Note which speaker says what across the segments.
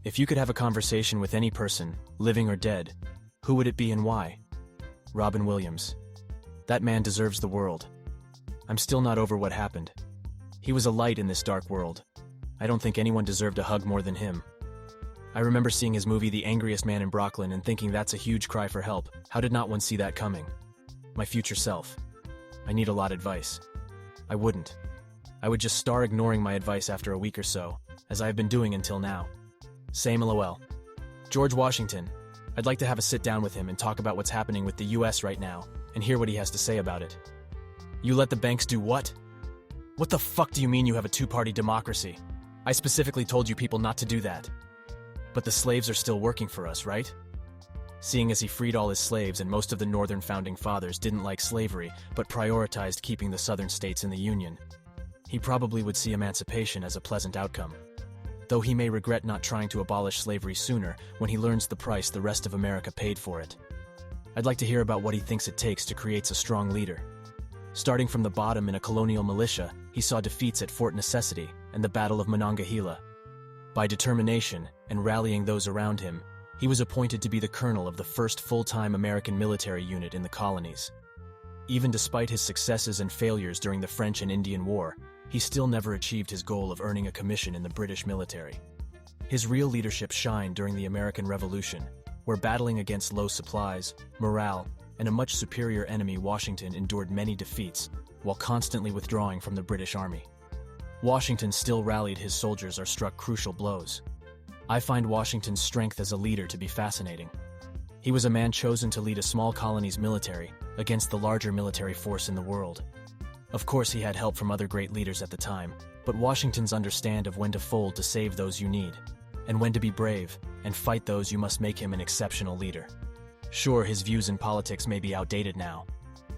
Speaker 1: If you could have a conversation with any person, living or dead, who would it be and why? Robin Williams. That man deserves the world. I'm still not over what happened. He was a light in this dark world. I don't think anyone deserved a hug more than him. I remember seeing his movie The Angriest Man in Brooklyn and thinking that's a huge cry for help. How did not one see that coming? My future self. I need a lot of advice. I wouldn't. I would just start ignoring my advice after a week or so, as I have been doing until now. Same LOL. George Washington. I'd like to have a sit down with him and talk about what's happening with the US right now, and hear what he has to say about it. You let the banks do what? What the fuck do you mean you have a two-party democracy? I specifically told you people not to do that. But the slaves are still working for us, right? Seeing as he freed all his slaves and most of the northern founding fathers didn't like slavery, but prioritized keeping the southern states in the Union, he probably would see emancipation as a pleasant outcome. Though he may regret not trying to abolish slavery sooner when he learns the price the rest of America paid for it. I'd like to hear about what he thinks it takes to create a strong leader. Starting from the bottom in a colonial militia, he saw defeats at Fort Necessity and the Battle of Monongahela. By determination and rallying those around him, he was appointed to be the colonel of the first full-time American military unit in the colonies. Even despite his successes and failures during the French and Indian War, he still never achieved his goal of earning a commission in the British military. His real leadership shined during the American Revolution, where battling against low supplies, morale, and a much superior enemy, Washington endured many defeats while constantly withdrawing from the British Army. Washington still rallied his soldiers or struck crucial blows. I find Washington's strength as a leader to be fascinating. He was a man chosen to lead a small colony's military against the larger military force in the world. Of course, he had help from other great leaders at the time, but Washington's understand of when to fold to save those you need, and when to be brave and fight those you must make him an exceptional leader. Sure, his views in politics may be outdated now,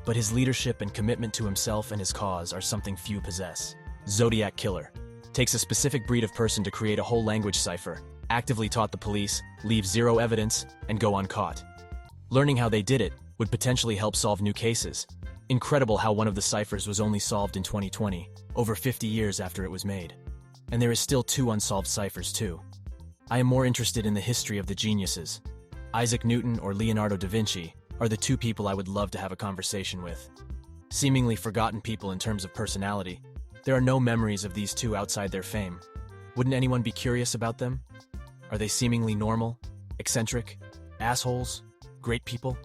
Speaker 1: but his leadership and commitment to himself and his cause are something few possess. Zodiac Killer. Takes a specific breed of person to create a whole language cipher, actively taught the police, leave zero evidence, and go uncaught. Learning how they did it would potentially help solve new cases. Incredible how one of the ciphers was only solved in 2020, over 50 years after it was made. And there is still 2 unsolved ciphers too. I am more interested in the history of the geniuses. Isaac Newton or Leonardo da Vinci are the 2 people I would love to have a conversation with. Seemingly forgotten people in terms of personality, there are no memories of these 2 outside their fame. Wouldn't anyone be curious about them? Are they seemingly normal, eccentric, assholes, great people?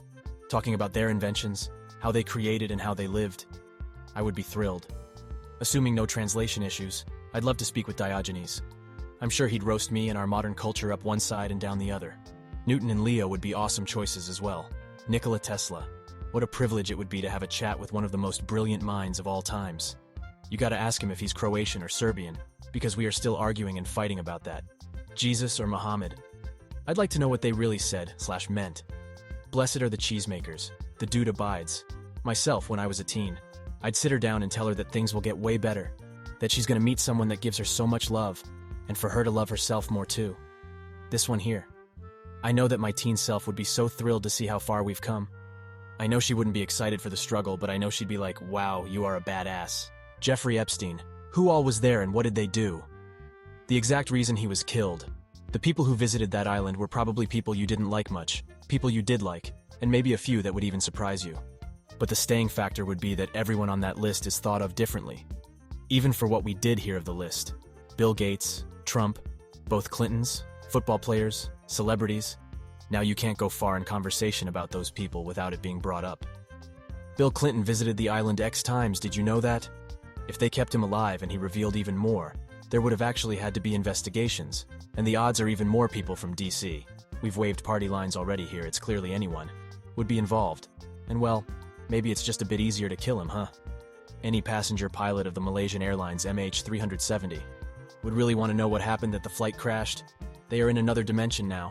Speaker 1: Talking about their inventions, how they created and how they lived. I would be thrilled. Assuming no translation issues, I'd love to speak with Diogenes. I'm sure he'd roast me and our modern culture up one side and down the other. Newton and Leo would be awesome choices as well. Nikola Tesla. What a privilege it would be to have a chat with one of the most brilliant minds of all times. You gotta ask him if he's Croatian or Serbian, because we are still arguing and fighting about that. Jesus or Muhammad. I'd like to know what they really said/meant. Blessed are the cheesemakers. The dude abides. Myself, when I was a teen, I'd sit her down and tell her that things will get way better, that she's gonna meet someone that gives her so much love, and for her to love herself more too. This one here. I know that my teen self would be so thrilled to see how far we've come. I know she wouldn't be excited for the struggle, but I know she'd be like, wow, you are a badass. Jeffrey Epstein. Who all was there and what did they do? The exact reason he was killed. The people who visited that island were probably people you didn't like much, people you did like, and maybe a few that would even surprise you. But the staying factor would be that everyone on that list is thought of differently. Even for what we did hear of the list. Bill Gates, Trump, both Clintons, football players, celebrities. Now you can't go far in conversation about those people without it being brought up. Bill Clinton visited the island X times, did you know that? If they kept him alive and he revealed even more, there would have actually had to be investigations, and the odds are even more people from DC. We've waved party lines already here, it's clearly anyone would be involved. And well, maybe it's just a bit easier to kill him, huh? Any passenger pilot of the Malaysian Airlines MH370 would really want to know what happened that the flight crashed. They are in another dimension now.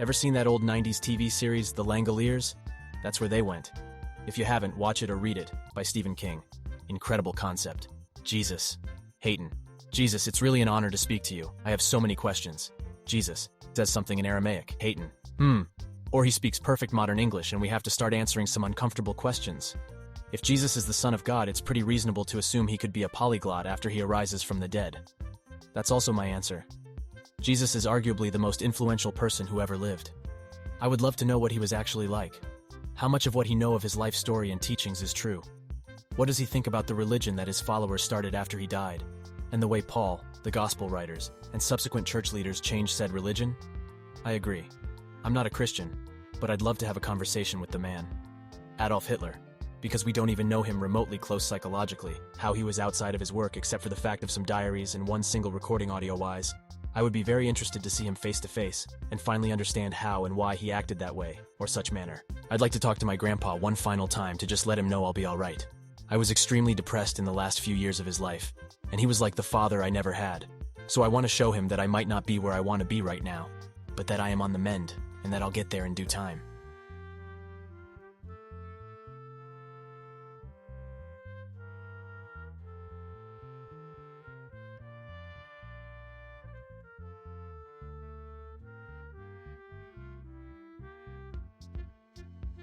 Speaker 1: Ever seen that old 90s TV series, The Langoliers? That's where they went. If you haven't, watch it or read it, by Stephen King. Incredible concept. Jesus. Hayton. Jesus, it's really an honor to speak to you. I have so many questions. Jesus says something in Aramaic. Hayton. Or he speaks perfect modern English and we have to start answering some uncomfortable questions. If Jesus is the Son of God, it's pretty reasonable to assume he could be a polyglot after he arises from the dead. That's also my answer. Jesus is arguably the most influential person who ever lived. I would love to know what he was actually like. How much of what he knows of his life story and teachings is true? What does he think about the religion that his followers started after he died? And the way Paul, the gospel writers, and subsequent church leaders changed said religion? I agree. I'm not a Christian, but I'd love to have a conversation with the man. Adolf Hitler. Because we don't even know him remotely close psychologically, how he was outside of his work except for the fact of some diaries and one single recording audio-wise. I would be very interested to see him face to face, and finally understand how and why he acted that way, or such manner. I'd like to talk to my grandpa one final time to just let him know I'll be alright. I was extremely depressed in the last few years of his life, and he was like the father I never had. So I want to show him that I might not be where I want to be right now, but that I am on the mend, and that I'll get there in due time.